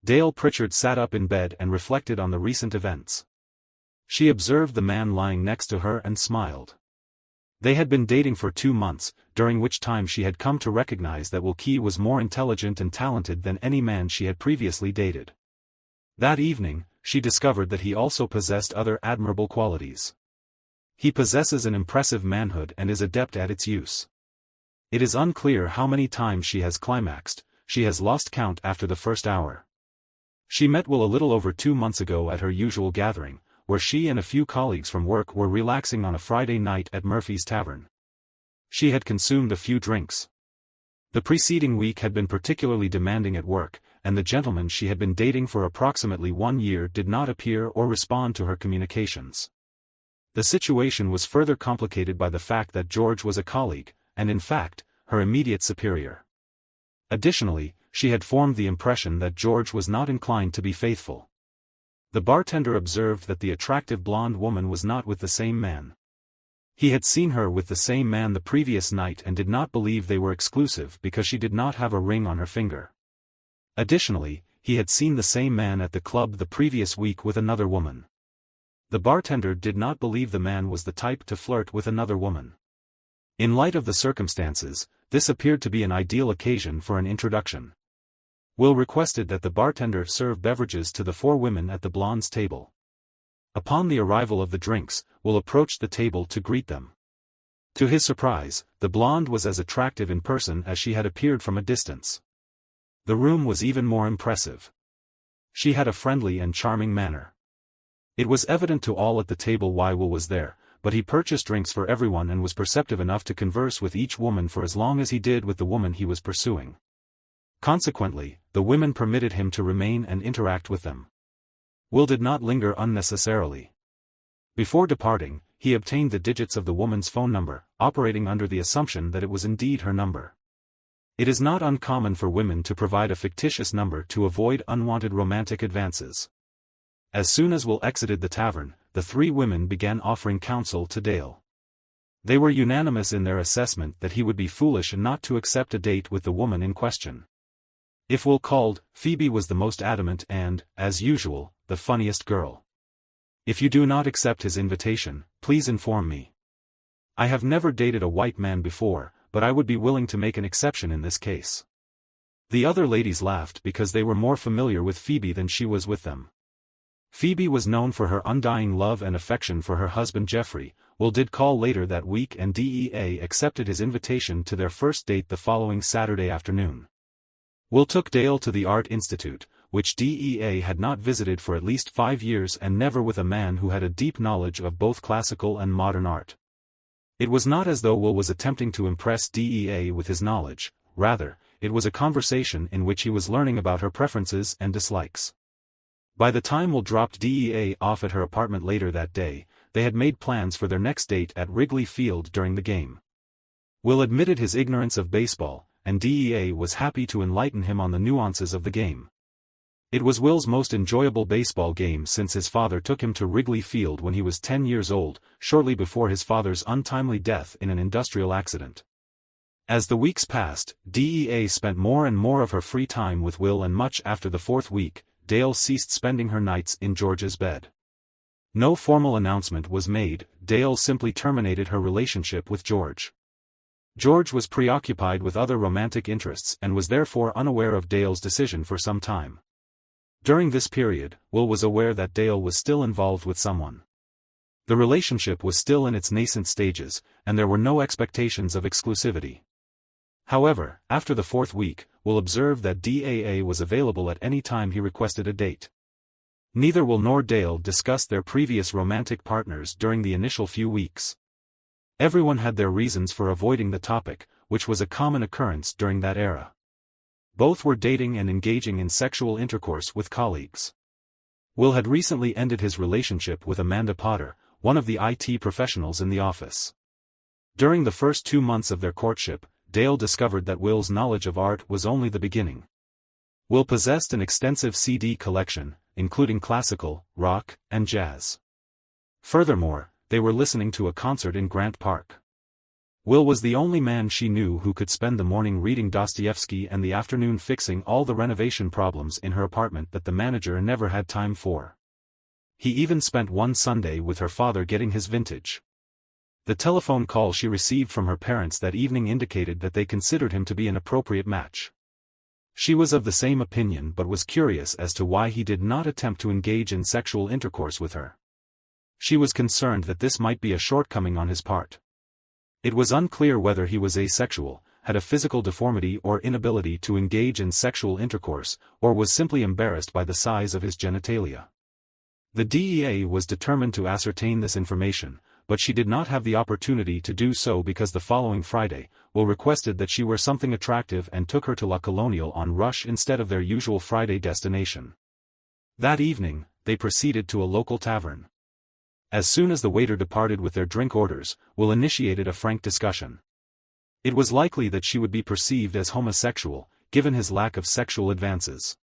Dale Pritchard sat up in bed and reflected on the recent events. She observed the man lying next to her and smiled. They had been dating for 2 months, during which time she had come to recognize that Wilkie was more intelligent and talented than any man she had previously dated. That evening, she discovered that he also possessed other admirable qualities. He possesses an impressive manhood and is adept at its use. It is unclear how many times she has climaxed, she has lost count after the first hour. She met Will a little over 2 months ago at her usual gathering, where she and a few colleagues from work were relaxing on a Friday night at Murphy's Tavern. She had consumed a few drinks. The preceding week had been particularly demanding at work, and the gentleman she had been dating for approximately 1 year did not appear or respond to her communications. The situation was further complicated by the fact that George was a colleague, and in fact, her immediate superior. Additionally, she had formed the impression that George was not inclined to be faithful. The bartender observed that the attractive blonde woman was not with the same man. He had seen her with the same man the previous night and did not believe they were exclusive because she did not have a ring on her finger. Additionally, he had seen the same man at the club the previous week with another woman. The bartender did not believe the man was the type to flirt with another woman. In light of the circumstances, this appeared to be an ideal occasion for an introduction. Will requested that the bartender serve beverages to the 4 women at the blonde's table. Upon the arrival of the drinks, Will approached the table to greet them. To his surprise, the blonde was as attractive in person as she had appeared from a distance. The room was even more impressive. She had a friendly and charming manner. It was evident to all at the table why Will was there, but he purchased drinks for everyone and was perceptive enough to converse with each woman for as long as he did with the woman he was pursuing. Consequently, the women permitted him to remain and interact with them. Will did not linger unnecessarily. Before departing, he obtained the digits of the woman's phone number, operating under the assumption that it was indeed her number. It is not uncommon for women to provide a fictitious number to avoid unwanted romantic advances. As soon as Will exited the tavern, the 3 women began offering counsel to Dale. They were unanimous in their assessment that he would be foolish not to accept a date with the woman in question. If Will called, Phoebe was the most adamant and, as usual, the funniest girl. If you do not accept his invitation, please inform me. I have never dated a white man before, but I would be willing to make an exception in this case. The other ladies laughed because they were more familiar with Phoebe than she was with them. Phoebe was known for her undying love and affection for her husband Jeffrey. Will did call later that week and DEA accepted his invitation to their first date the following Saturday afternoon. Will took Dale to the Art Institute, which DEA had not visited for at least 5 years and never with a man who had a deep knowledge of both classical and modern art. It was not as though Will was attempting to impress DEA with his knowledge, rather, it was a conversation in which he was learning about her preferences and dislikes. By the time Will dropped DEA off at her apartment later that day, they had made plans for their next date at Wrigley Field during the game. Will admitted his ignorance of baseball, and DEA was happy to enlighten him on the nuances of the game. It was Will's most enjoyable baseball game since his father took him to Wrigley Field when he was 10 years old, shortly before his father's untimely death in an industrial accident. As the weeks passed, DEA spent more and more of her free time with Will, and much after the 4th week, Dale ceased spending her nights in George's bed. No formal announcement was made, Dale simply terminated her relationship with George. George was preoccupied with other romantic interests and was therefore unaware of Dale's decision for some time. During this period, Will was aware that Dale was still involved with someone. The relationship was still in its nascent stages, and there were no expectations of exclusivity. However, after the 4th week, Will observed that DAA was available at any time he requested a date. Neither Will nor Dale discussed their previous romantic partners during the initial few weeks. Everyone had their reasons for avoiding the topic, which was a common occurrence during that era. Both were dating and engaging in sexual intercourse with colleagues. Will had recently ended his relationship with Amanda Potter, one of the IT professionals in the office. During the first 2 months of their courtship, Dale discovered that Will's knowledge of art was only the beginning. Will possessed an extensive CD collection, including classical, rock, and jazz. Furthermore, they were listening to a concert in Grant Park. Will was the only man she knew who could spend the morning reading Dostoevsky and the afternoon fixing all the renovation problems in her apartment that the manager never had time for. He even spent one Sunday with her father getting his vintage. The telephone call she received from her parents that evening indicated that they considered him to be an appropriate match. She was of the same opinion but was curious as to why he did not attempt to engage in sexual intercourse with her. She was concerned that this might be a shortcoming on his part. It was unclear whether he was asexual, had a physical deformity or inability to engage in sexual intercourse, or was simply embarrassed by the size of his genitalia. The DEA was determined to ascertain this information, but she did not have the opportunity to do so because the following Friday, Will requested that she wear something attractive and took her to La Colonial on Rush instead of their usual Friday destination. That evening, they proceeded to a local tavern. As soon as the waiter departed with their drink orders, Will initiated a frank discussion. It was likely that she would be perceived as homosexual, given his lack of sexual advances.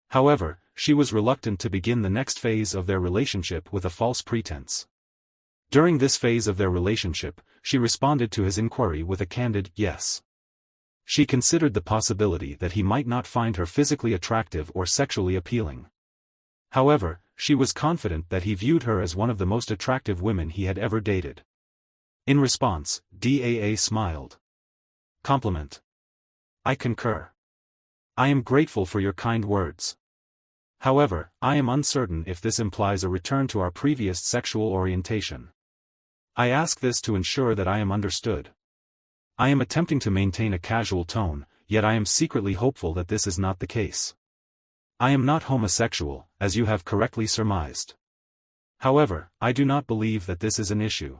However, she was reluctant to begin the next phase of their relationship with a false pretense. During this phase of their relationship, she responded to his inquiry with a candid yes. She considered the possibility that he might not find her physically attractive or sexually appealing. However, she was confident that he viewed her as one of the most attractive women he had ever dated. In response, DAA smiled. Compliment. I concur. I am grateful for your kind words. However, I am uncertain if this implies a return to our previous sexual orientation. I ask this to ensure that I am understood. I am attempting to maintain a casual tone, yet I am secretly hopeful that this is not the case. I am not homosexual, as you have correctly surmised. However, I do not believe that this is an issue.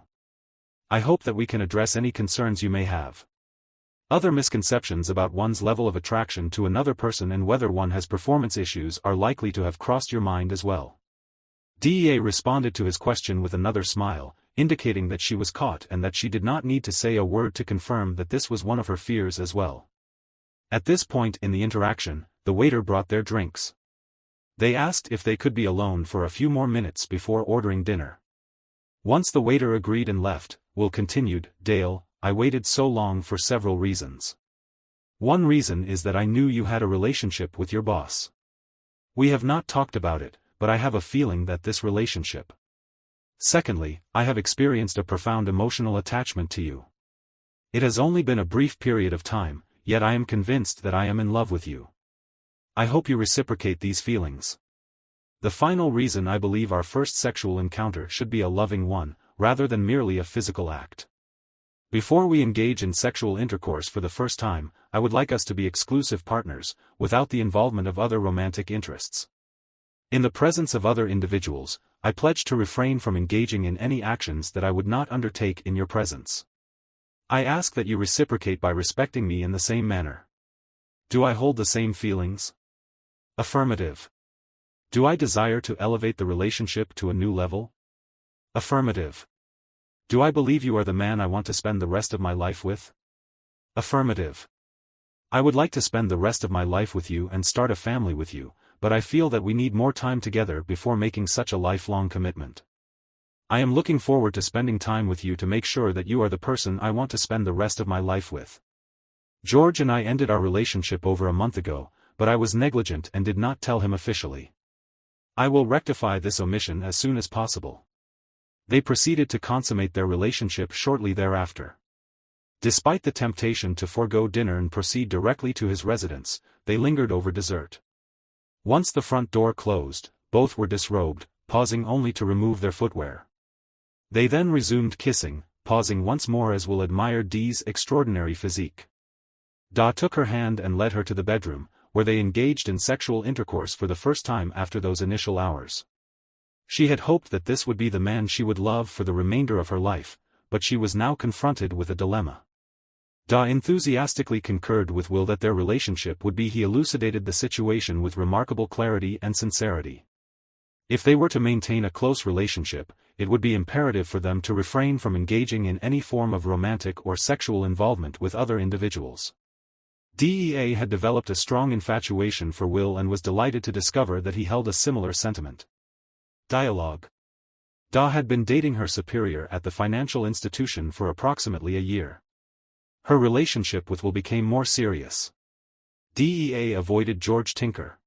I hope that we can address any concerns you may have. Other misconceptions about one's level of attraction to another person and whether one has performance issues are likely to have crossed your mind as well. DEA responded to his question with another smile, indicating that she was caught and that she did not need to say a word to confirm that this was one of her fears as well. At this point in the interaction, the waiter brought their drinks. They asked if they could be alone for a few more minutes before ordering dinner. Once the waiter agreed and left, Will continued, Dale, I waited so long for several reasons. One reason is that I knew you had a relationship with your boss. We have not talked about it, but I have a feeling that this relationship. Secondly, I have experienced a profound emotional attachment to you. It has only been a brief period of time, yet I am convinced that I am in love with you. I hope you reciprocate these feelings. The final reason I believe our first sexual encounter should be a loving one, rather than merely a physical act. Before we engage in sexual intercourse for the first time, I would like us to be exclusive partners, without the involvement of other romantic interests. In the presence of other individuals, I pledge to refrain from engaging in any actions that I would not undertake in your presence. I ask that you reciprocate by respecting me in the same manner. Do I hold the same feelings? Affirmative. Do I desire to elevate the relationship to a new level? Affirmative. Do I believe you are the man I want to spend the rest of my life with? Affirmative. I would like to spend the rest of my life with you and start a family with you, but I feel that we need more time together before making such a lifelong commitment. I am looking forward to spending time with you to make sure that you are the person I want to spend the rest of my life with. George and I ended our relationship over a month ago, but I was negligent and did not tell him officially. I will rectify this omission as soon as possible. They proceeded to consummate their relationship shortly thereafter. Despite the temptation to forego dinner and proceed directly to his residence, they lingered over dessert. Once the front door closed, both were disrobed, pausing only to remove their footwear. They then resumed kissing, pausing once more as Will admired Dee's extraordinary physique. Da took her hand and led her to the bedroom, where they engaged in sexual intercourse for the first time after those initial hours. She had hoped that this would be the man she would love for the remainder of her life, but she was now confronted with a dilemma. Da enthusiastically concurred with Will that their relationship would be. He elucidated the situation with remarkable clarity and sincerity. If they were to maintain a close relationship, it would be imperative for them to refrain from engaging in any form of romantic or sexual involvement with other individuals. DEA had developed a strong infatuation for Will and was delighted to discover that he held a similar sentiment. Dialogue. Da had been dating her superior at the financial institution for approximately a year. Her relationship with Will became more serious. DEA avoided George Tinker.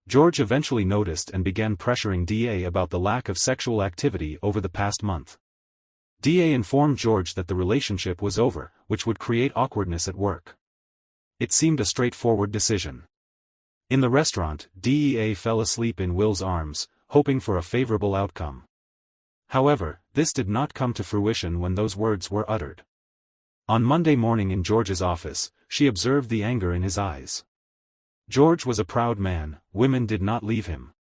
George eventually noticed and began pressuring DA about the lack of sexual activity over the past month. DA informed George that the relationship was over, which would create awkwardness at work. It seemed a straightforward decision. In the restaurant, DEA fell asleep in Will's arms, hoping for a favorable outcome. However, this did not come to fruition when those words were uttered. On Monday morning in George's office, she observed the anger in his eyes. George was a proud man, women did not leave him.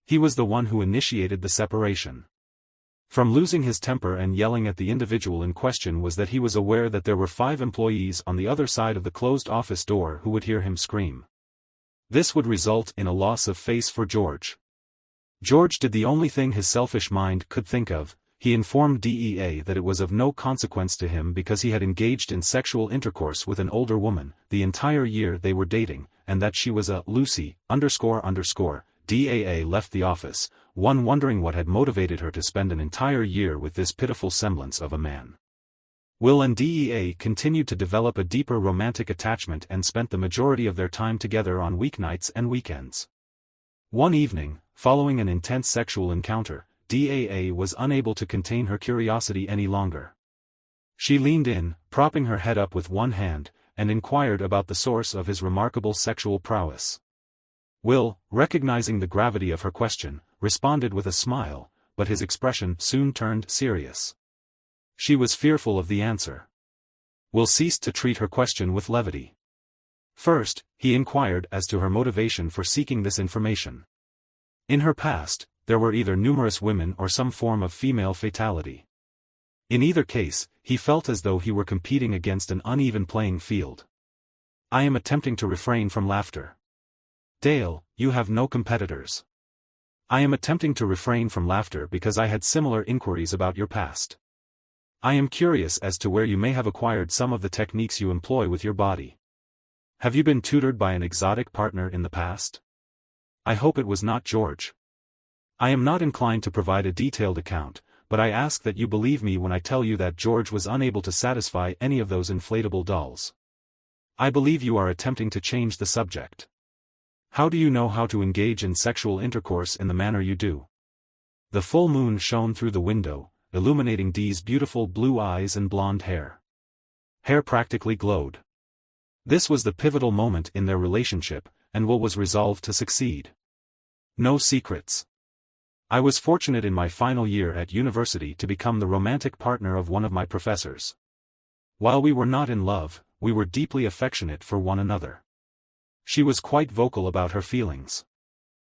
He was the one who initiated the separation. From losing his temper and yelling at the individual in question was that he was aware that there were 5 employees on the other side of the closed office door who would hear him scream. This would result in a loss of face for George. George did the only thing his selfish mind could think of. He informed DEA that it was of no consequence to him because he had engaged in sexual intercourse with an older woman the entire year they were dating, and that she was a Lucy. DAA left the office, one wondering what had motivated her to spend an entire year with this pitiful semblance of a man. Will and DEA continued to develop a deeper romantic attachment and spent the majority of their time together on weeknights and weekends. One evening, following an intense sexual encounter, DAA was unable to contain her curiosity any longer. She leaned in, propping her head up with one hand, and inquired about the source of his remarkable sexual prowess. Will, recognizing the gravity of her question, responded with a smile, but his expression soon turned serious. She was fearful of the answer. Will ceased to treat her question with levity. First, he inquired as to her motivation for seeking this information. In her past, there were either numerous women or some form of female fatality. In either case, he felt as though he were competing against an uneven playing field. I am attempting to refrain from laughter. Dale, you have no competitors. I am attempting to refrain from laughter because I had similar inquiries about your past. I am curious as to where you may have acquired some of the techniques you employ with your body. Have you been tutored by an exotic partner in the past? I hope it was not George. I am not inclined to provide a detailed account, but I ask that you believe me when I tell you that George was unable to satisfy any of those inflatable dolls. I believe you are attempting to change the subject. How do you know how to engage in sexual intercourse in the manner you do? The full moon shone through the window, illuminating Dee's beautiful blue eyes and blonde hair. Hair practically glowed. This was the pivotal moment in their relationship, and Will was resolved to succeed. No secrets. I was fortunate in my final year at university to become the romantic partner of one of my professors. While we were not in love, we were deeply affectionate for one another. She was quite vocal about her feelings.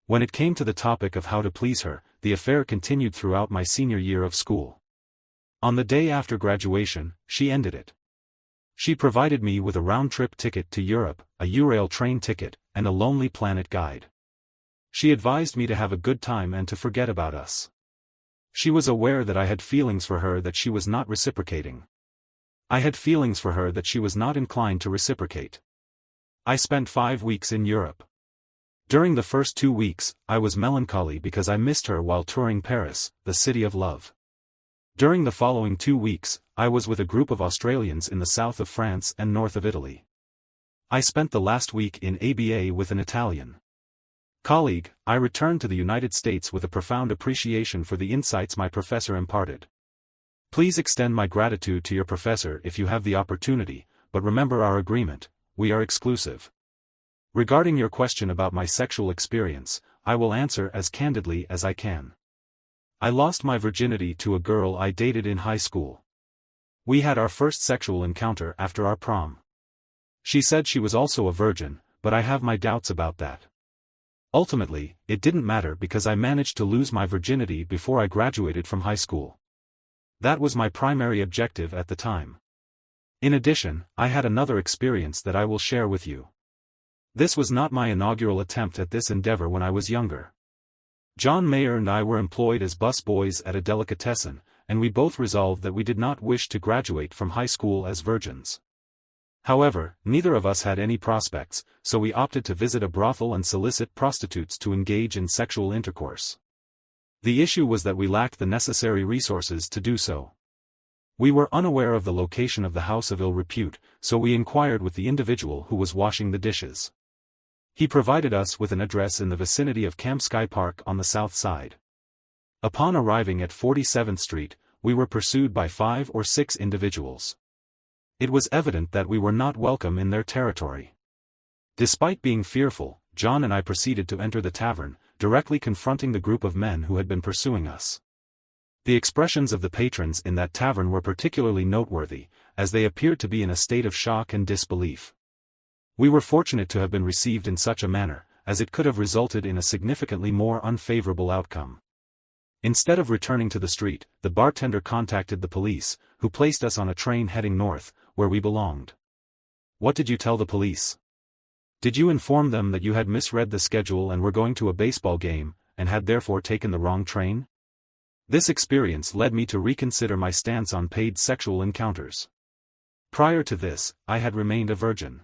When it came to the topic of how to please her, the affair continued throughout my senior year of school. On the day after graduation, she ended it. She provided me with a round-trip ticket to Europe, a Eurail train ticket, and a Lonely Planet guide. She advised me to have a good time and to forget about us. She was aware that I had feelings for her that she was not reciprocating. I had feelings for her that she was not inclined to reciprocate. I spent 5 weeks in Europe. During the first 2 weeks, I was melancholy because I missed her while touring Paris, the city of love. During the following 2 weeks, I was with a group of Australians in the south of France and north of Italy. I spent the last week in ABA with an Italian colleague. I returned to the United States with a profound appreciation for the insights my professor imparted. Please extend my gratitude to your professor if you have the opportunity, but remember our agreement, we are exclusive. Regarding your question about my sexual experience, I will answer as candidly as I can. I lost my virginity to a girl I dated in high school. We had our first sexual encounter after our prom. She said she was also a virgin, but I have my doubts about that. Ultimately, it didn't matter because I managed to lose my virginity before I graduated from high school. That was my primary objective at the time. In addition, I had another experience that I will share with you. This was not my inaugural attempt at this endeavor when I was younger. John Mayer and I were employed as bus boys at a delicatessen, and we both resolved that we did not wish to graduate from high school as virgins. However, neither of us had any prospects, so we opted to visit a brothel and solicit prostitutes to engage in sexual intercourse. The issue was that we lacked the necessary resources to do so. We were unaware of the location of the house of ill repute, so we inquired with the individual who was washing the dishes. He provided us with an address in the vicinity of Camp Sky Park on the south side. Upon arriving at 47th Street, we were pursued by 5 or 6 individuals. It was evident that we were not welcome in their territory. Despite being fearful, John and I proceeded to enter the tavern, directly confronting the group of men who had been pursuing us. The expressions of the patrons in that tavern were particularly noteworthy, as they appeared to be in a state of shock and disbelief. We were fortunate to have been received in such a manner, as it could have resulted in a significantly more unfavorable outcome. Instead of returning to the street, the bartender contacted the police, who placed us on a train heading north, where we belonged. What did you tell the police? Did you inform them that you had misread the schedule and were going to a baseball game, and had therefore taken the wrong train? This experience led me to reconsider my stance on paid sexual encounters. Prior to this, I had remained a virgin.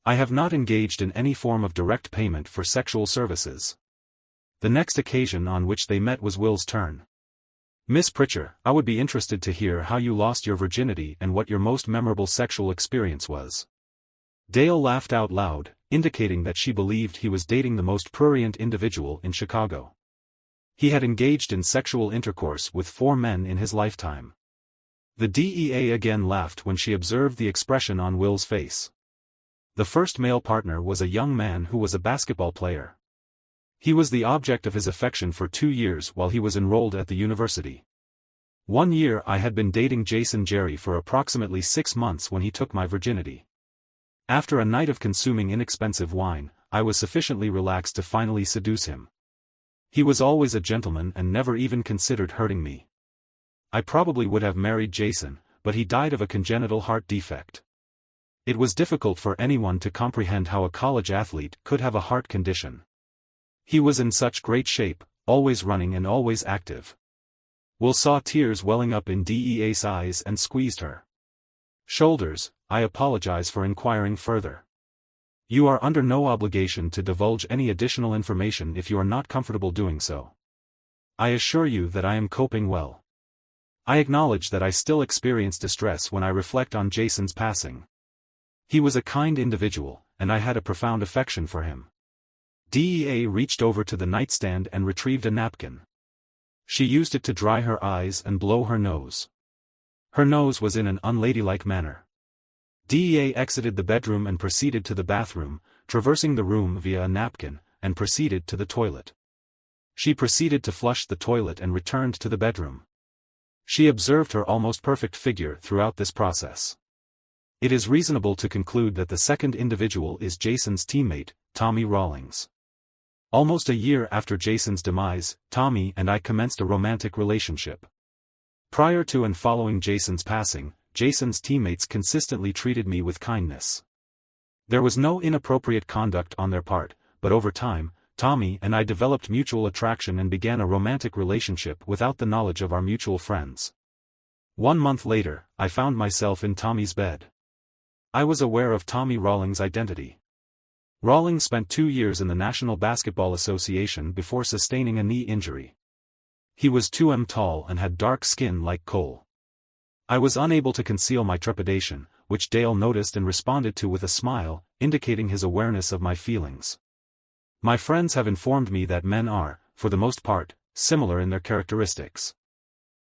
I have not engaged in any form of direct payment for sexual services. The next occasion on which they met was Will's turn. Miss Pritchard, I would be interested to hear how you lost your virginity and what your most memorable sexual experience was. Dale laughed out loud, indicating that she believed he was dating the most prurient individual in Chicago. He had engaged in sexual intercourse with 4 men in his lifetime. The DEA again laughed when she observed the expression on Will's face. The first male partner was a young man who was a basketball player. He was the object of his affection for 2 years while he was enrolled at the university. 1 year I had been dating Jason Jerry for approximately 6 months when he took my virginity. After a night of consuming inexpensive wine, I was sufficiently relaxed to finally seduce him. He was always a gentleman and never even considered hurting me. I probably would have married Jason, but he died of a congenital heart defect. It was difficult for anyone to comprehend how a college athlete could have a heart condition. He was in such great shape, always running and always active. Will saw tears welling up in DEA's eyes and squeezed her shoulders. I apologize for inquiring further. You are under no obligation to divulge any additional information if you are not comfortable doing so. I assure you that I am coping well. I acknowledge that I still experience distress when I reflect on Jason's passing. He was a kind individual, and I had a profound affection for him. DEA reached over to the nightstand and retrieved a napkin. She used it to dry her eyes and blow her nose. Her nose was in an unladylike manner. DEA exited the bedroom and proceeded to the bathroom, traversing the room via a napkin, and proceeded to the toilet. She proceeded to flush the toilet and returned to the bedroom. She observed her almost perfect figure throughout this process. It is reasonable to conclude that the second individual is Jason's teammate, Tommy Rawlings. Almost a year after Jason's demise, Tommy and I commenced a romantic relationship. Prior to and following Jason's passing, Jason's teammates consistently treated me with kindness. There was no inappropriate conduct on their part, but over time, Tommy and I developed mutual attraction and began a romantic relationship without the knowledge of our mutual friends. 1 month later, I found myself in Tommy's bed. I was aware of Tommy Rawlings' identity. Rawlings spent 2 years in the National Basketball Association before sustaining a knee injury. He was 2 m tall and had dark skin like coal. I was unable to conceal my trepidation, which Dale noticed and responded to with a smile, indicating his awareness of my feelings. My friends have informed me that men are, for the most part, similar in their characteristics.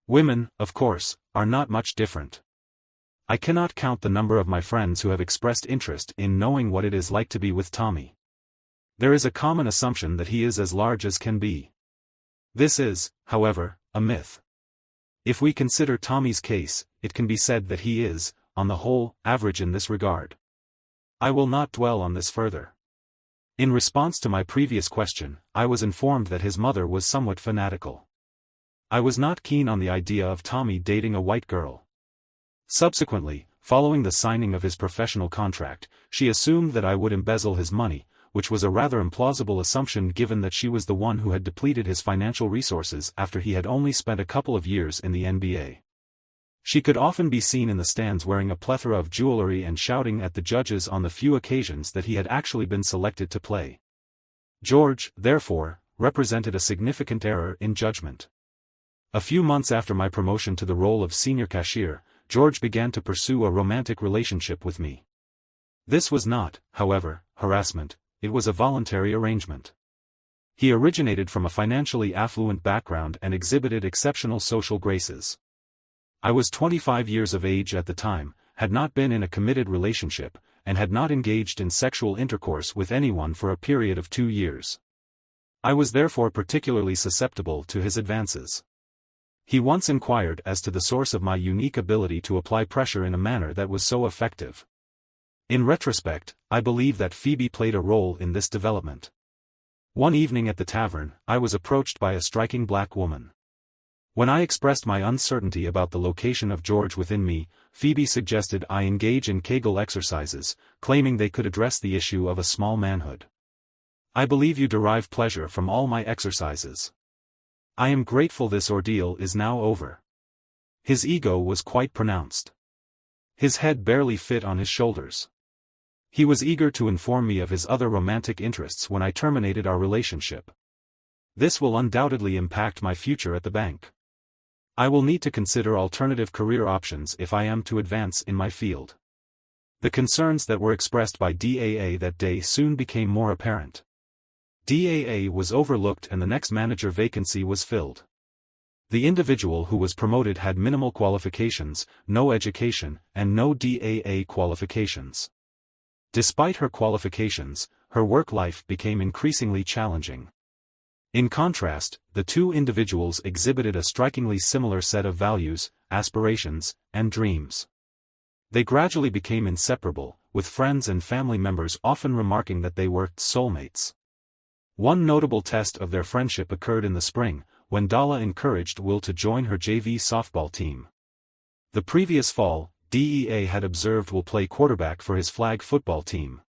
Women, of course, are not much different. I cannot count the number of my friends who have expressed interest in knowing what it is like to be with Tommy. There is a common assumption that he is as large as can be. This is, however, a myth. If we consider Tommy's case, it can be said that he is, on the whole, average in this regard. I will not dwell on this further. In response to my previous question, I was informed that his mother was somewhat fanatical. I was not keen on the idea of Tommy dating a white girl. Subsequently, following the signing of his professional contract, she assumed that I would embezzle his money, which was a rather implausible assumption given that she was the one who had depleted his financial resources after he had only spent a couple of years in the NBA. She could often be seen in the stands wearing a plethora of jewelry and shouting at the judges on the few occasions that he had actually been selected to play. George, therefore, represented a significant error in judgment. A few months after my promotion to the role of senior cashier, George began to pursue a romantic relationship with me. This was not, however, harassment, it was a voluntary arrangement. He originated from a financially affluent background and exhibited exceptional social graces. I was 25 years of age at the time, had not been in a committed relationship, and had not engaged in sexual intercourse with anyone for a period of 2 years. I was therefore particularly susceptible to his advances. He once inquired as to the source of my unique ability to apply pressure in a manner that was so effective. In retrospect, I believe that Phoebe played a role in this development. One evening at the tavern, I was approached by a striking black woman. When I expressed my uncertainty about the location of George within me, Phoebe suggested I engage in Kegel exercises, claiming they could address the issue of a small manhood. I believe you derive pleasure from all my exercises. I am grateful this ordeal is now over. His ego was quite pronounced. His head barely fit on his shoulders. He was eager to inform me of his other romantic interests when I terminated our relationship. This will undoubtedly impact my future at the bank. I will need to consider alternative career options if I am to advance in my field. The concerns that were expressed by DAA that day soon became more apparent. DAA was overlooked and the next manager vacancy was filled. The individual who was promoted had minimal qualifications, no education, and no DAA qualifications. Despite her qualifications, her work life became increasingly challenging. In contrast, the two individuals exhibited a strikingly similar set of values, aspirations, and dreams. They gradually became inseparable, with friends and family members often remarking that they were soulmates. One notable test of their friendship occurred in the spring, when Dalla encouraged Will to join her JV softball team. The previous fall, DEA had observed Will play quarterback for his flag football team.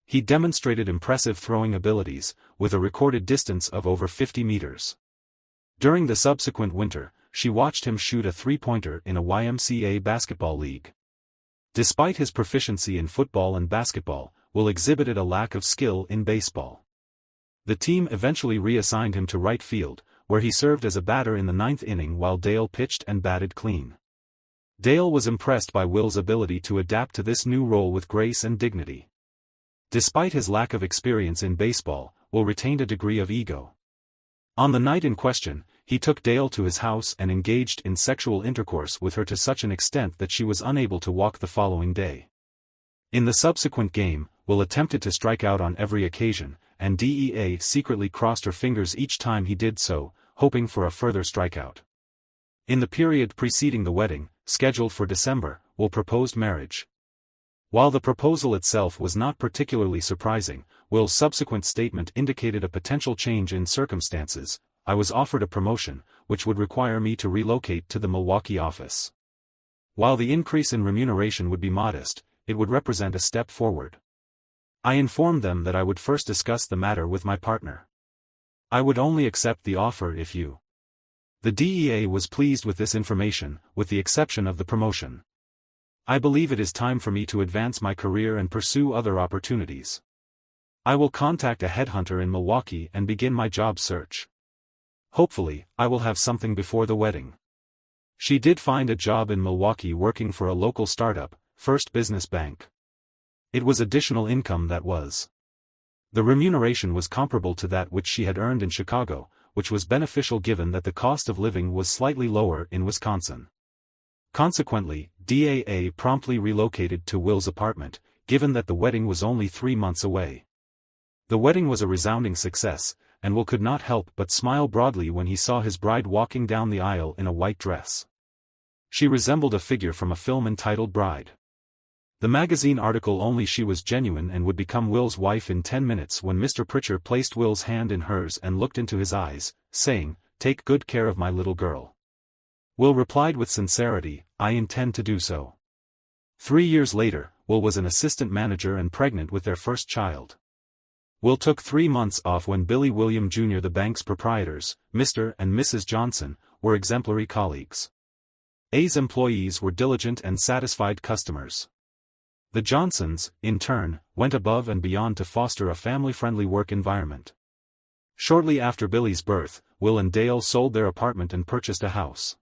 He demonstrated impressive throwing abilities, with a recorded distance of over 50 meters. During the subsequent winter, she watched him shoot a three-pointer in a YMCA basketball league. Despite his proficiency in football and basketball, Will exhibited a lack of skill in baseball. The team eventually reassigned him to right field, where he served as a batter in the 9th inning while Dale pitched and batted clean. Dale was impressed by Will's ability to adapt to this new role with grace and dignity. Despite his lack of experience in baseball, Will retained a degree of ego. On the night in question, he took Dale to his house and engaged in sexual intercourse with her to such an extent that she was unable to walk the following day. In the subsequent game, Will attempted to strike out on every occasion, and DEA secretly crossed her fingers each time he did so, hoping for a further strikeout. In the period preceding the wedding, scheduled for December, Will proposed marriage. While the proposal itself was not particularly surprising, Will's subsequent statement indicated a potential change in circumstances. I was offered a promotion, which would require me to relocate to the Milwaukee office. While the increase in remuneration would be modest, it would represent a step forward. I informed them that I would first discuss the matter with my partner. I would only accept the offer if you. The DEA was pleased with this information, with the exception of the promotion. I believe it is time for me to advance my career and pursue other opportunities. I will contact a headhunter in Milwaukee and begin my job search. Hopefully, I will have something before the wedding. She did find a job in Milwaukee working for a local startup, First Business Bank. It was additional income that was. The remuneration was comparable to that which she had earned in Chicago, which was beneficial given that the cost of living was slightly lower in Wisconsin. Consequently, DAA promptly relocated to Will's apartment, given that the wedding was only 3 months away. The wedding was a resounding success, and Will could not help but smile broadly when he saw his bride walking down the aisle in a white dress. She resembled a figure from a film entitled Bride. The magazine article only she was genuine and would become Will's wife in 10 minutes when Mr. Pritchard placed Will's hand in hers and looked into his eyes, saying, "Take good care of my little girl." Will replied with sincerity, "I intend to do so." 3 years later, Will was an assistant manager and pregnant with their first child. Will took 3 months off when Billy William Jr. The bank's proprietors, Mr. and Mrs. Johnson, were exemplary colleagues. A's employees were diligent and satisfied customers. The Johnsons, in turn, went above and beyond to foster a family-friendly work environment. Shortly after Billy's birth, Will and Dale sold their apartment and purchased a house.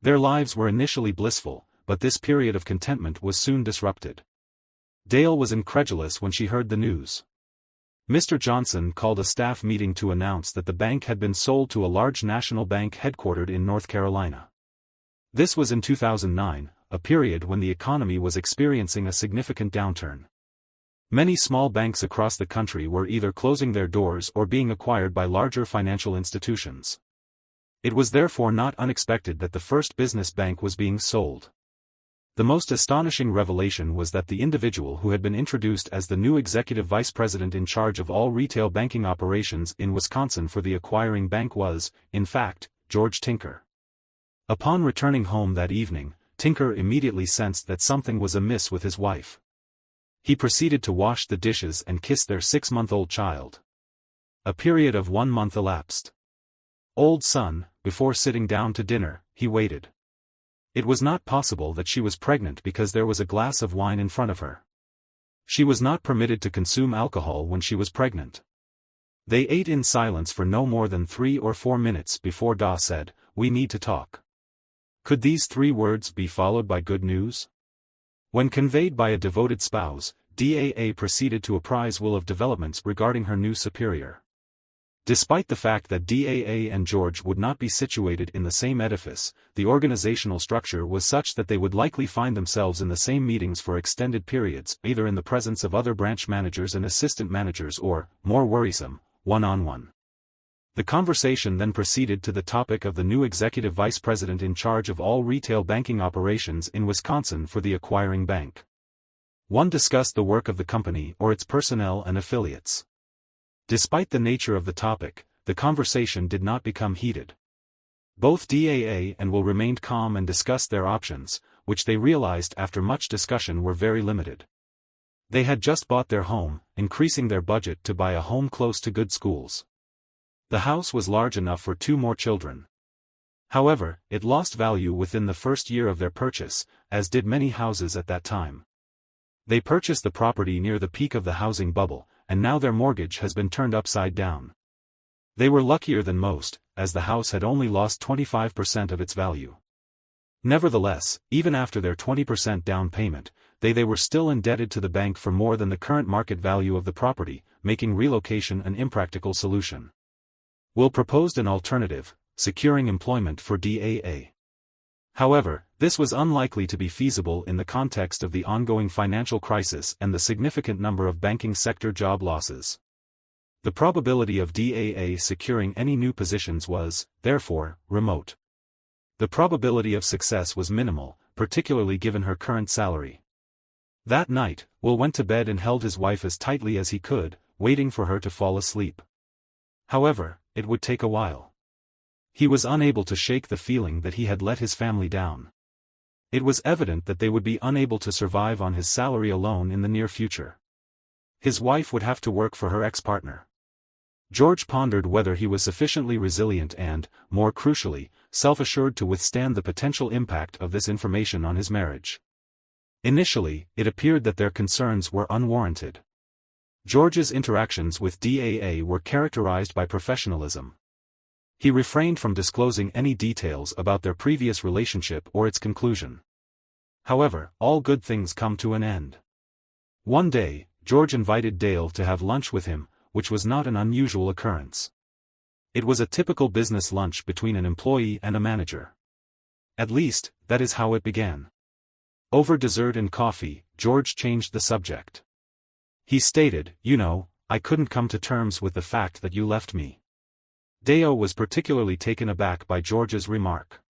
Their lives were initially blissful, but this period of contentment was soon disrupted. Dale was incredulous when she heard the news. Mr. Johnson called a staff meeting to announce that the bank had been sold to a large national bank headquartered in North Carolina. This was in 2009, a period when the economy was experiencing a significant downturn. Many small banks across the country were either closing their doors or being acquired by larger financial institutions. It was therefore not unexpected that the First Business Bank was being sold. The most astonishing revelation was that the individual who had been introduced as the new executive vice president in charge of all retail banking operations in Wisconsin for the acquiring bank was, in fact, George Tinker. Upon returning home that evening, Tinker immediately sensed that something was amiss with his wife. He proceeded to wash the dishes and kiss their 6-month-old child. A period of 1 month elapsed. Old son, before sitting down to dinner, he waited. It was not possible that she was pregnant because there was a glass of wine in front of her. She was not permitted to consume alcohol when she was pregnant. They ate in silence for no more than 3 or 4 minutes before Da said, "We need to talk." Could these 3 words be followed by good news? When conveyed by a devoted spouse, DAA proceeded to apprise Will of developments regarding her new superior. Despite the fact that DAA and George would not be situated in the same edifice, the organizational structure was such that they would likely find themselves in the same meetings for extended periods, either in the presence of other branch managers and assistant managers or, more worrisome, one-on-one. The conversation then proceeded to the topic of the new executive vice president in charge of all retail banking operations in Wisconsin for the acquiring bank. One discussed the work of the company or its personnel and affiliates. Despite the nature of the topic, the conversation did not become heated. Both DAA and Will remained calm and discussed their options, which they realized after much discussion were very limited. They had just bought their home, increasing their budget to buy a home close to good schools. The house was large enough for 2 more children. However, it lost value within the first year of their purchase, as did many houses at that time. They purchased the property near the peak of the housing bubble, and now their mortgage has been turned upside down. They were luckier than most, as the house had only lost 25% of its value. Nevertheless, even after their 20% down payment, they were still indebted to the bank for more than the current market value of the property, making relocation an impractical solution. Will proposed an alternative, securing employment for DAA. However, this was unlikely to be feasible in the context of the ongoing financial crisis and the significant number of banking sector job losses. The probability of DAA securing any new positions was, therefore, remote. The probability of success was minimal, particularly given her current salary. That night, Will went to bed and held his wife as tightly as he could, waiting for her to fall asleep. However, it would take a while. He was unable to shake the feeling that he had let his family down. It was evident that they would be unable to survive on his salary alone in the near future. His wife would have to work for her ex-partner. George pondered whether he was sufficiently resilient and, more crucially, self-assured to withstand the potential impact of this information on his marriage. Initially, it appeared that their concerns were unwarranted. George's interactions with DAA were characterized by professionalism. He refrained from disclosing any details about their previous relationship or its conclusion. However, all good things come to an end. One day, George invited Dale to have lunch with him, which was not an unusual occurrence. It was a typical business lunch between an employee and a manager. At least, that is how it began. Over dessert and coffee, George changed the subject. He stated, "You know, I couldn't come to terms with the fact that you left me." Dale was particularly taken aback by George's remark.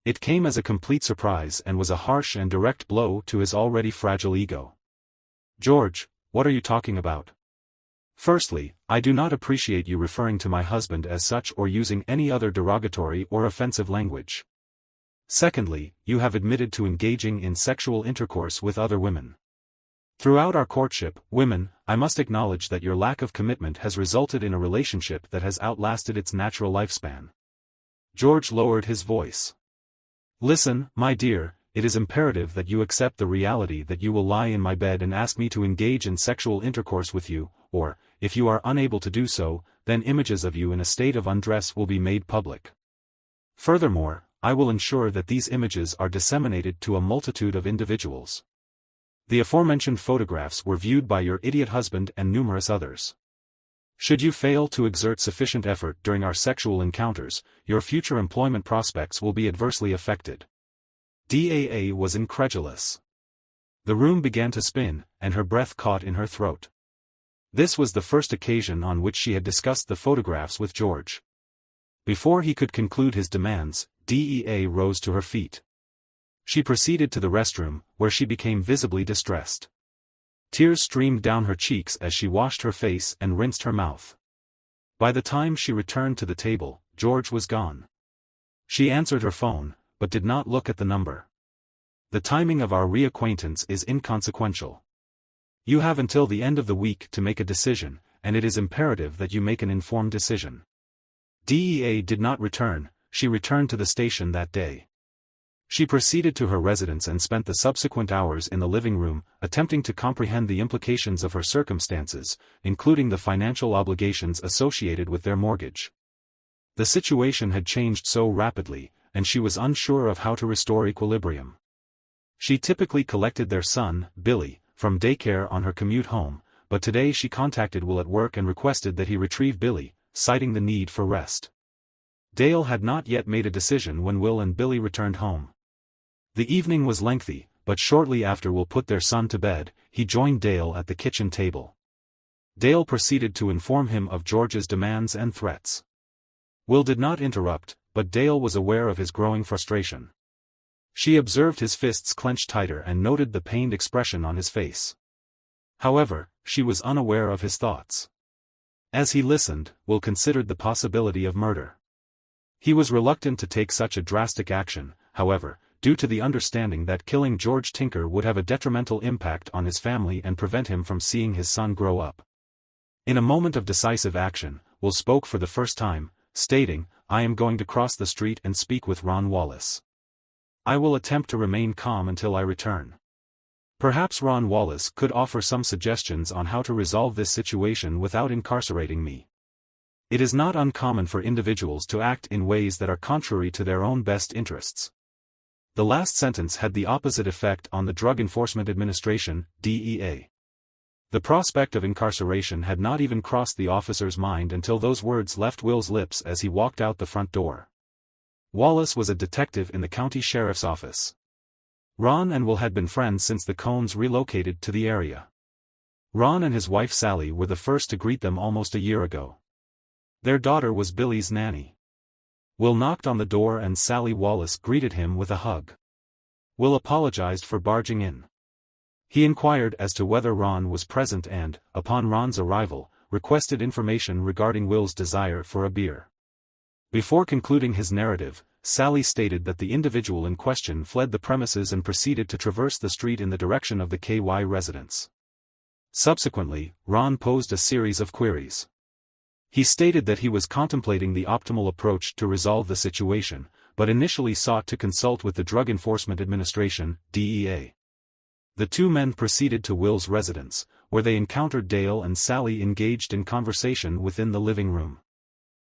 It came as a complete surprise and was a harsh and direct blow to his already fragile ego. "George, what are you talking about? Firstly, I do not appreciate you referring to my husband as such or using any other derogatory or offensive language. Secondly, you have admitted to engaging in sexual intercourse with other women. Throughout our courtship, women, I must acknowledge that your lack of commitment has resulted in a relationship that has outlasted its natural lifespan." George lowered his voice. "Listen, my dear, it is imperative that you accept the reality that you will lie in my bed and ask me to engage in sexual intercourse with you, or, if you are unable to do so, then images of you in a state of undress will be made public. Furthermore, I will ensure that these images are disseminated to a multitude of individuals. The aforementioned photographs were viewed by your idiot husband and numerous others. Should you fail to exert sufficient effort during our sexual encounters, your future employment prospects will be adversely affected. DAA was incredulous. The room began to spin, and her breath caught in her throat. This was the first occasion on which she had discussed the photographs with George. Before he could conclude his demands, DEA rose to her feet. She proceeded to the restroom, where she became visibly distressed. Tears streamed down her cheeks as she washed her face and rinsed her mouth. By the time she returned to the table, George was gone. She answered her phone, but did not look at the number. The timing of our reacquaintance is inconsequential. You have until the end of the week to make a decision, and it is imperative that you make an informed decision. DEA did not return. She returned to the station that day. She proceeded to her residence and spent the subsequent hours in the living room, attempting to comprehend the implications of her circumstances, including the financial obligations associated with their mortgage. The situation had changed so rapidly, and she was unsure of how to restore equilibrium. She typically collected their son, Billy, from daycare on her commute home, but today she contacted Will at work and requested that he retrieve Billy, citing the need for rest. Dale had not yet made a decision when Will and Billy returned home. The evening was lengthy, but shortly after Will put their son to bed, he joined Dale at the kitchen table. Dale proceeded to inform him of George's demands and threats. Will did not interrupt, but Dale was aware of his growing frustration. She observed his fists clenched tighter and noted the pained expression on his face. However, she was unaware of his thoughts. As he listened, Will considered the possibility of murder. He was reluctant to take such a drastic action, however, due to the understanding that killing George Tinker would have a detrimental impact on his family and prevent him from seeing his son grow up. In a moment of decisive action, Will spoke for the first time, stating, "I am going to cross the street and speak with Ron Wallace. I will attempt to remain calm until I return. Perhaps Ron Wallace could offer some suggestions on how to resolve this situation without incarcerating me. It is not uncommon for individuals to act in ways that are contrary to their own best interests." The last sentence had the opposite effect on the Drug Enforcement Administration, DEA. The prospect of incarceration had not even crossed the officer's mind until those words left Will's lips as he walked out the front door. Wallace was a detective in the county sheriff's office. Ron and Will had been friends since the Cones relocated to the area. Ron and his wife Sally were the first to greet them almost a year ago. Their daughter was Billy's nanny. Will knocked on the door and Sally Wallace greeted him with a hug. Will apologized for barging in. He inquired as to whether Ron was present and, upon Ron's arrival, requested information regarding Will's desire for a beer. Before concluding his narrative, Sally stated that the individual in question fled the premises and proceeded to traverse the street in the direction of the KY residence. Subsequently, Ron posed a series of queries. He stated that he was contemplating the optimal approach to resolve the situation, but initially sought to consult with the Drug Enforcement Administration, DEA. The two men proceeded to Will's residence, where they encountered Dale and Sally engaged in conversation within the living room.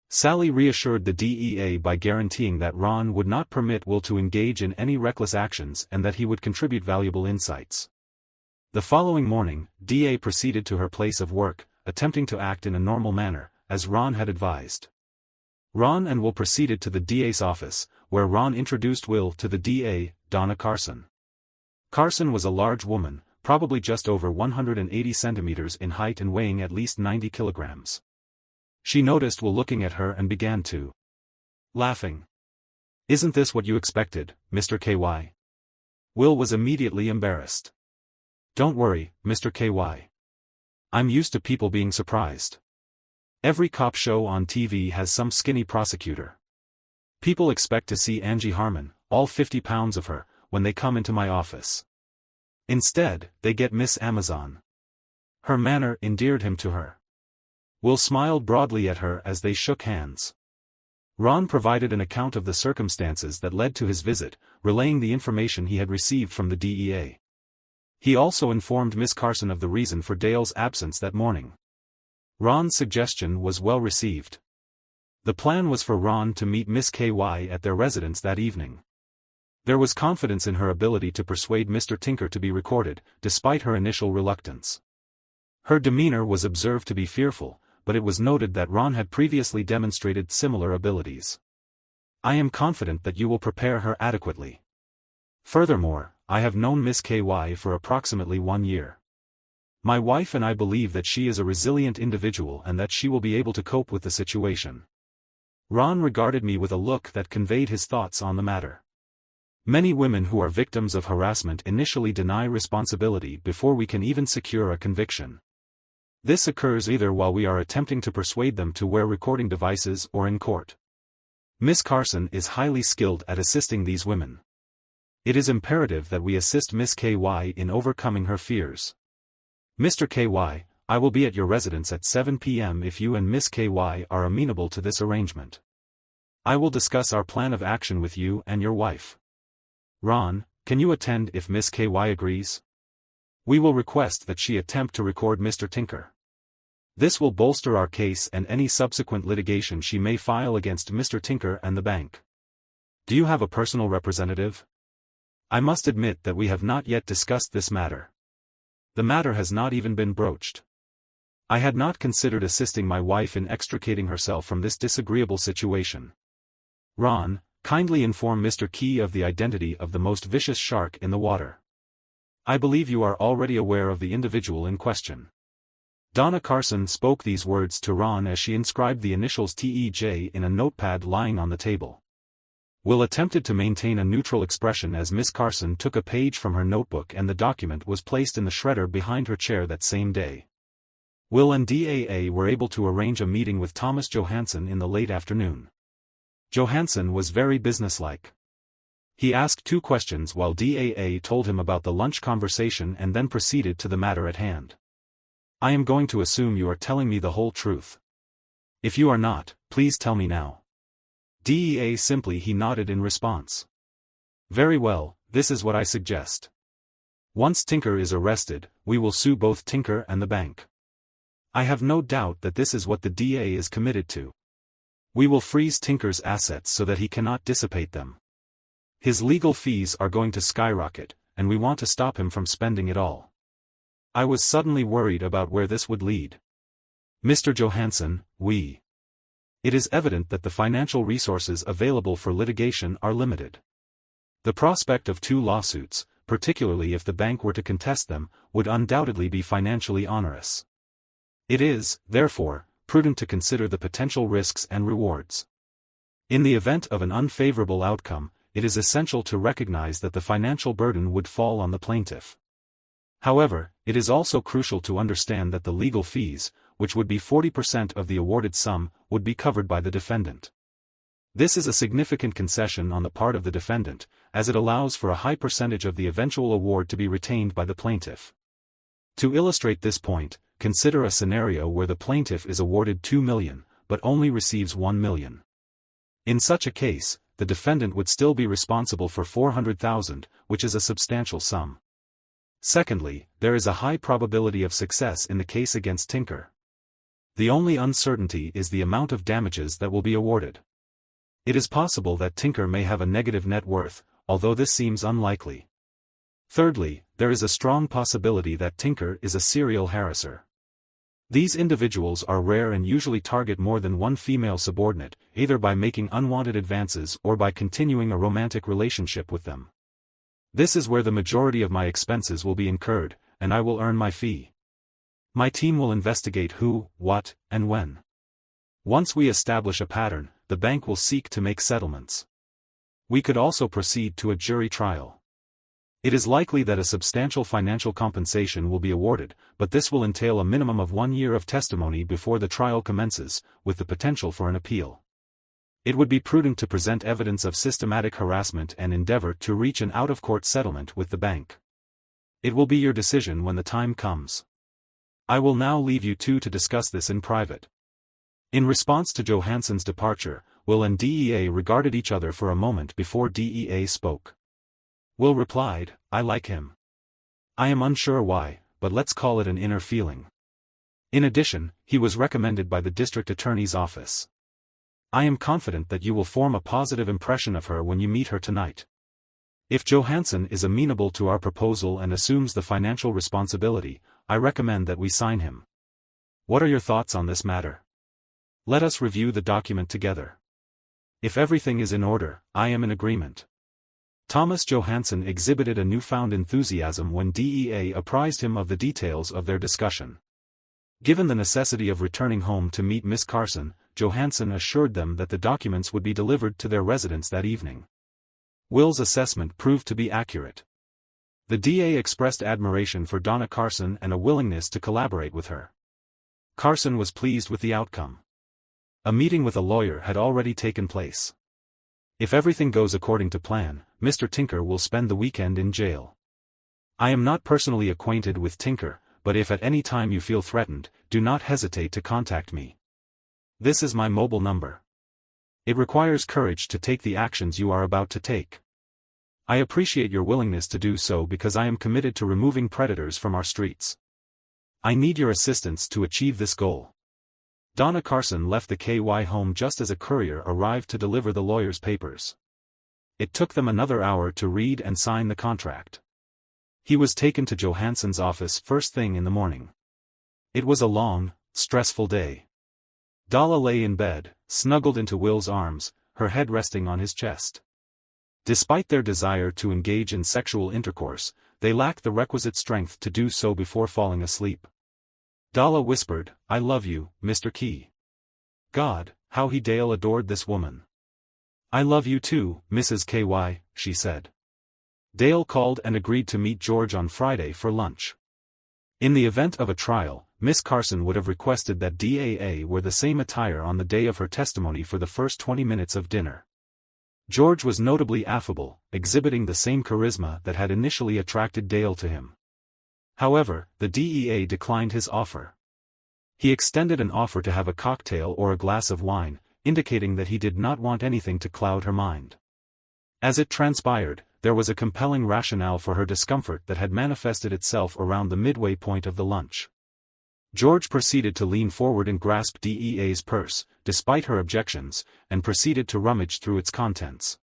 Sally reassured the DEA by guaranteeing that Ron would not permit Will to engage in any reckless actions and that he would contribute valuable insights. The following morning, DA proceeded to her place of work, attempting to act in a normal manner, as Ron had advised. Ron and Will proceeded to the DA's office, where Ron introduced Will to the DA, Donna Carson. Carson was a large woman, probably just over 180 centimeters in height and weighing at least 90 kilograms. She noticed Will looking at her and began to laughing. "Isn't this what you expected, Mr. KY?" Will was immediately embarrassed. "Don't worry, Mr. KY. I'm used to people being surprised. Every cop show on TV has some skinny prosecutor. People expect to see Angie Harmon, all 50 pounds of her, when they come into my office. Instead, they get Miss Amazon." Her manner endeared him to her. Will smiled broadly at her as they shook hands. Ron provided an account of the circumstances that led to his visit, relaying the information he had received from the DEA. He also informed Miss Carson of the reason for Dale's absence that morning. Ron's suggestion was well received. The plan was for Ron to meet Miss KY at their residence that evening. There was confidence in her ability to persuade Mr. Tinker to be recorded, despite her initial reluctance. Her demeanor was observed to be fearful, but it was noted that Ron had previously demonstrated similar abilities. I am confident that you will prepare her adequately. Furthermore, I have known Miss KY for approximately 1 year. My wife and I believe that she is a resilient individual and that she will be able to cope with the situation. Ron regarded me with a look that conveyed his thoughts on the matter. Many women who are victims of harassment initially deny responsibility before we can even secure a conviction. This occurs either while we are attempting to persuade them to wear recording devices or in court. Miss Carson is highly skilled at assisting these women. It is imperative that we assist Miss KY in overcoming her fears. Mr. KY, I will be at your residence at 7 p.m. if you and Miss KY are amenable to this arrangement. I will discuss our plan of action with you and your wife. Ron, can you attend if Miss KY agrees? We will request that she attempt to record Mr. Tinker. This will bolster our case and any subsequent litigation she may file against Mr. Tinker and the bank. Do you have a personal representative? I must admit that we have not yet discussed this matter. The matter has not even been broached. I had not considered assisting my wife in extricating herself from this disagreeable situation. Ron, kindly inform Mr. Key of the identity of the most vicious shark in the water. I believe you are already aware of the individual in question. Donna Carson spoke these words to Ron as she inscribed the initials TEJ in a notepad lying on the table. Will attempted to maintain a neutral expression as Miss Carson took a page from her notebook and the document was placed in the shredder behind her chair that same day. Will and DAA were able to arrange a meeting with Thomas Johansson in the late afternoon. Johansson was very businesslike. He asked 2 questions while DAA told him about the lunch conversation and then proceeded to the matter at hand. I am going to assume you are telling me the whole truth. If you are not, please tell me now. DEA simply he nodded in response. Very well, this is what I suggest. Once Tinker is arrested, we will sue both Tinker and the bank. I have no doubt that this is what the DA is committed to. We will freeze Tinker's assets so that he cannot dissipate them. His legal fees are going to skyrocket, and we want to stop him from spending it all. I was suddenly worried about where this would lead. Mr. Johansson, It is evident that the financial resources available for litigation are limited. The prospect of 2 lawsuits, particularly if the bank were to contest them, would undoubtedly be financially onerous. It is, therefore, prudent to consider the potential risks and rewards. In the event of an unfavorable outcome, it is essential to recognize that the financial burden would fall on the plaintiff. However, it is also crucial to understand that the legal fees, which would be 40% of the awarded sum, would be covered by the defendant. This is a significant concession on the part of the defendant, as it allows for a high percentage of the eventual award to be retained by the plaintiff. To illustrate this point, consider a scenario where the plaintiff is awarded $2 million, but only receives $1 million. In such a case, the defendant would still be responsible for $400,000, which is a substantial sum. Secondly, there is a high probability of success in the case against Tinker. The only uncertainty is the amount of damages that will be awarded. It is possible that Tinker may have a negative net worth, although this seems unlikely. Thirdly, there is a strong possibility that Tinker is a serial harasser. These individuals are rare and usually target more than one female subordinate, either by making unwanted advances or by continuing a romantic relationship with them. This is where the majority of my expenses will be incurred, and I will earn my fee. My team will investigate who, what, and when. Once we establish a pattern, the bank will seek to make settlements. We could also proceed to a jury trial. It is likely that a substantial financial compensation will be awarded, but this will entail a minimum of 1 year of testimony before the trial commences, with the potential for an appeal. It would be prudent to present evidence of systematic harassment and endeavor to reach an out-of-court settlement with the bank. It will be your decision when the time comes. I will now leave you two to discuss this in private. In response to Johansson's departure, Will and DEA regarded each other for a moment before DEA spoke. Will replied, "I like him. I am unsure why, but let's call it an inner feeling. In addition, he was recommended by the district attorney's office. I am confident that you will form a positive impression of her when you meet her tonight. If Johansson is amenable to our proposal and assumes the financial responsibility, I recommend that we sign him. What are your thoughts on this matter? Let us review the document together. If everything is in order, I am in agreement. Thomas Johansson exhibited a newfound enthusiasm when DEA apprised him of the details of their discussion. Given the necessity of returning home to meet Miss Carson, Johansson assured them that the documents would be delivered to their residence that evening. Will's assessment proved to be accurate. The DA expressed admiration for Donna Carson and a willingness to collaborate with her. Carson was pleased with the outcome. A meeting with a lawyer had already taken place. If everything goes according to plan, Mr. Tinker will spend the weekend in jail. I am not personally acquainted with Tinker, but if at any time you feel threatened, do not hesitate to contact me. This is my mobile number. It requires courage to take the actions you are about to take. I appreciate your willingness to do so because I am committed to removing predators from our streets. I need your assistance to achieve this goal. Donna Carson left the KY home just as a courier arrived to deliver the lawyer's papers. It took them another hour to read and sign the contract. He was taken to Johansson's office first thing in the morning. It was a long, stressful day. Dalla lay in bed, snuggled into Will's arms, her head resting on his chest. Despite their desire to engage in sexual intercourse, they lacked the requisite strength to do so before falling asleep. Dalla whispered, "I love you, Mr. Key." God, how Dale adored this woman. "I love you too, Mrs. KY, she said. Dale called and agreed to meet George on Friday for lunch. In the event of a trial, Miss Carson would have requested that DAA wear the same attire on the day of her testimony for the first 20 minutes of dinner. George was notably affable, exhibiting the same charisma that had initially attracted Dale to him. However, the DEA declined his offer. He extended an offer to have a cocktail or a glass of wine, indicating that he did not want anything to cloud her mind. As it transpired, there was a compelling rationale for her discomfort that had manifested itself around the midway point of the lunch. George proceeded to lean forward and grasp DEA's purse, despite her objections, and proceeded to rummage through its contents.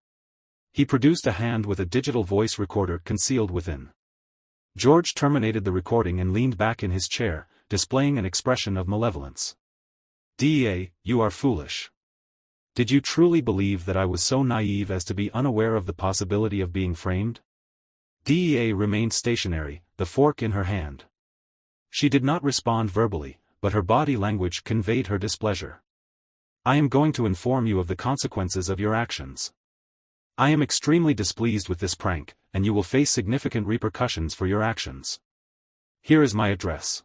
He produced a hand with a digital voice recorder concealed within. George terminated the recording and leaned back in his chair, displaying an expression of malevolence. "DEA, you are foolish. Did you truly believe that I was so naive as to be unaware of the possibility of being framed?" DEA remained stationary, the fork in her hand. She did not respond verbally, but her body language conveyed her displeasure. "I am going to inform you of the consequences of your actions. I am extremely displeased with this prank, and you will face significant repercussions for your actions. Here is my address.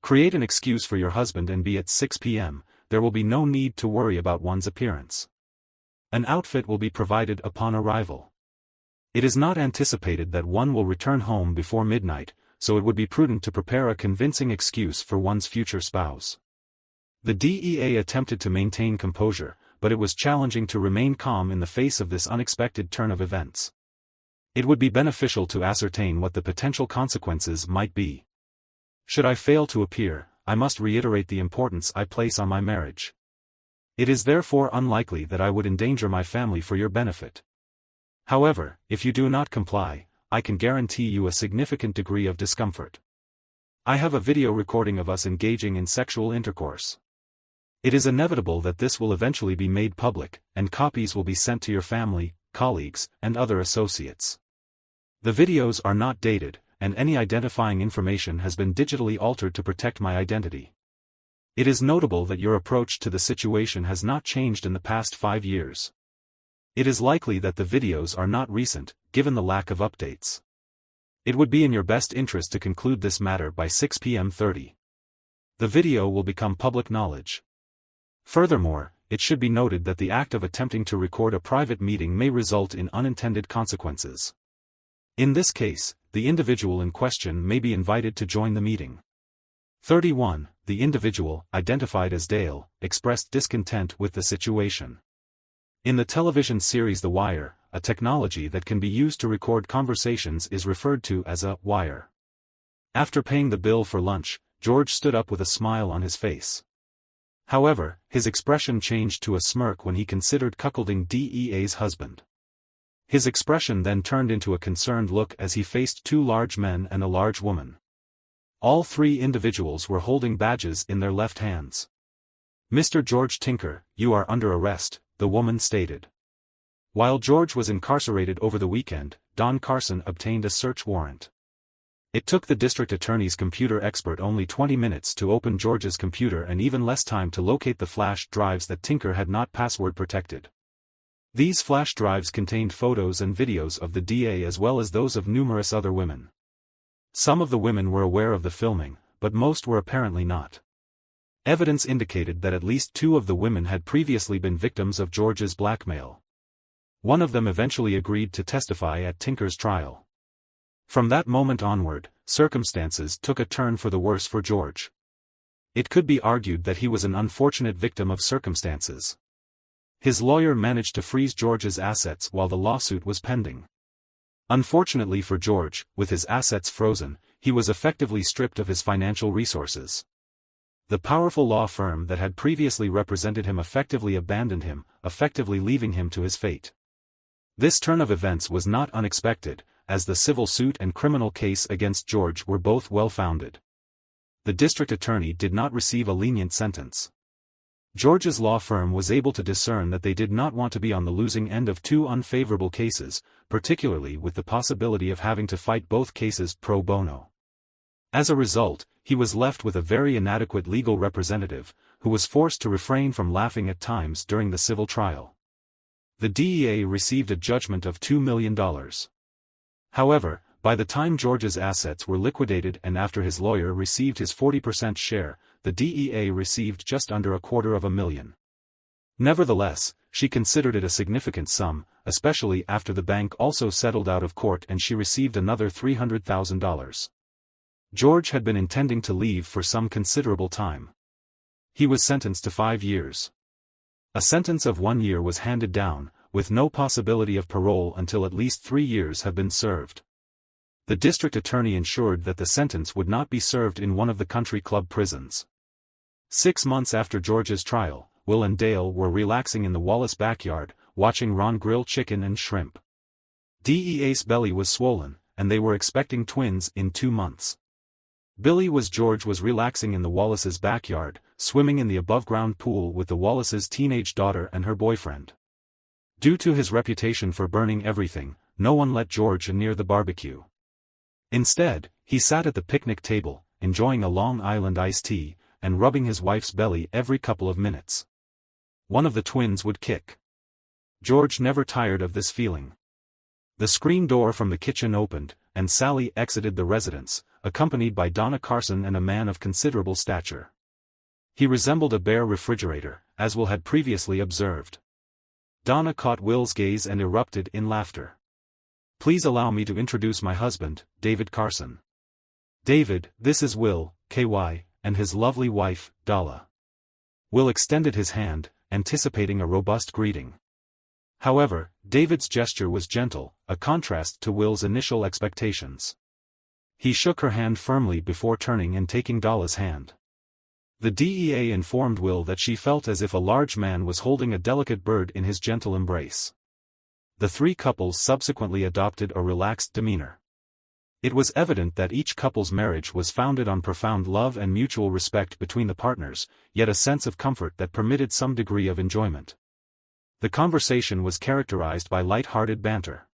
Create an excuse for your husband and be at 6 p.m., there will be no need to worry about one's appearance. An outfit will be provided upon arrival. It is not anticipated that one will return home before midnight, so it would be prudent to prepare a convincing excuse for one's future spouse." The DEA attempted to maintain composure, but it was challenging to remain calm in the face of this unexpected turn of events. It would be beneficial to ascertain what the potential consequences might be. "Should I fail to appear, I must reiterate the importance I place on my marriage. It is therefore unlikely that I would endanger my family for your benefit. However, if you do not comply, I can guarantee you a significant degree of discomfort. I have a video recording of us engaging in sexual intercourse. It is inevitable that this will eventually be made public, and copies will be sent to your family, colleagues, and other associates. The videos are not dated, and any identifying information has been digitally altered to protect my identity. It is notable that your approach to the situation has not changed in the past 5 years. It is likely that the videos are not recent, given the lack of updates. It would be in your best interest to conclude this matter by 6 p.m. 30. The video will become public knowledge. Furthermore, it should be noted that the act of attempting to record a private meeting may result in unintended consequences. In this case, the individual in question may be invited to join the meeting. 31. The individual, identified as Dale, expressed discontent with the situation. In the television series The Wire, a technology that can be used to record conversations is referred to as a wire. After paying the bill for lunch, George stood up with a smile on his face. However, his expression changed to a smirk when he considered cuckolding DEA's husband. His expression then turned into a concerned look as he faced two large men and a large woman. All three individuals were holding badges in their left hands. "Mr. George Tinker, you are under arrest," the woman stated. While George was incarcerated over the weekend, Don Carson obtained a search warrant. It took the district attorney's computer expert only 20 minutes to open George's computer and even less time to locate the flash drives that Tinker had not password protected. These flash drives contained photos and videos of the DA as well as those of numerous other women. Some of the women were aware of the filming, but most were apparently not. Evidence indicated that at least two of the women had previously been victims of George's blackmail. One of them eventually agreed to testify at Tinker's trial. From that moment onward, circumstances took a turn for the worse for George. It could be argued that he was an unfortunate victim of circumstances. His lawyer managed to freeze George's assets while the lawsuit was pending. Unfortunately for George, with his assets frozen, he was effectively stripped of his financial resources. The powerful law firm that had previously represented him effectively abandoned him, effectively leaving him to his fate. This turn of events was not unexpected, as the civil suit and criminal case against George were both well-founded. The district attorney did not receive a lenient sentence. George's law firm was able to discern that they did not want to be on the losing end of two unfavorable cases, particularly with the possibility of having to fight both cases pro bono. As a result, he was left with a very inadequate legal representative, who was forced to refrain from laughing at times during the civil trial. The DEA received a judgment of $2 million. However, by the time George's assets were liquidated and after his lawyer received his 40% share, the DEA received just under $250,000. Nevertheless, she considered it a significant sum, especially after the bank also settled out of court and she received another $300,000. George had been intending to leave for some considerable time. He was sentenced to 5 years. A sentence of 1 year was handed down, with no possibility of parole until at least 3 years have been served. The district attorney ensured that the sentence would not be served in one of the country club prisons. 6 months after George's trial, Will and Dale were relaxing in the Wallace backyard, watching Ron grill chicken and shrimp. DEA's belly was swollen, and they were expecting twins in 2 months. George was relaxing in the Wallace's backyard, swimming in the above-ground pool with the Wallace's teenage daughter and her boyfriend. Due to his reputation for burning everything, no one let George near the barbecue. Instead, he sat at the picnic table, enjoying a Long Island iced tea, and rubbing his wife's belly every couple of minutes. One of the twins would kick. George never tired of this feeling. The screen door from the kitchen opened, and Sally exited the residence, accompanied by Donna Carson and a man of considerable stature. He resembled a bare refrigerator, as Will had previously observed. Donna caught Will's gaze and erupted in laughter. "Please allow me to introduce my husband, David Carson. David, this is Will, KY, and his lovely wife, Dalla." Will extended his hand, anticipating a robust greeting. However, David's gesture was gentle, a contrast to Will's initial expectations. He shook her hand firmly before turning and taking Dalla's hand. The DEA informed Will that she felt as if a large man was holding a delicate bird in his gentle embrace. The three couples subsequently adopted a relaxed demeanor. It was evident that each couple's marriage was founded on profound love and mutual respect between the partners, yet a sense of comfort that permitted some degree of enjoyment. The conversation was characterized by light-hearted banter.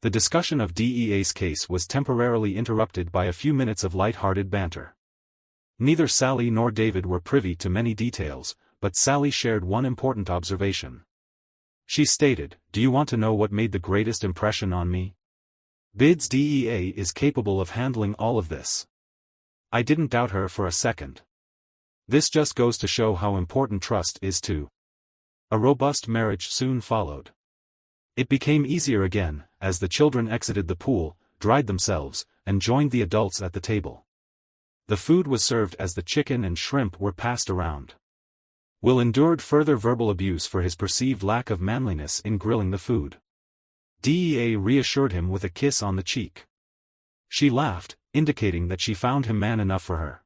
The discussion of DEA's case was temporarily interrupted by a few minutes of light-hearted banter. Neither Sally nor David were privy to many details, but Sally shared one important observation. She stated, "Do you want to know what made the greatest impression on me? BID's DEA is capable of handling all of this." I didn't doubt her for a second. This just goes to show how important trust is too. A robust marriage soon followed. It became easier again, as the children exited the pool, dried themselves, and joined the adults at the table. The food was served as the chicken and shrimp were passed around. Will endured further verbal abuse for his perceived lack of manliness in grilling the food. DEA reassured him with a kiss on the cheek. She laughed, indicating that she found him man enough for her.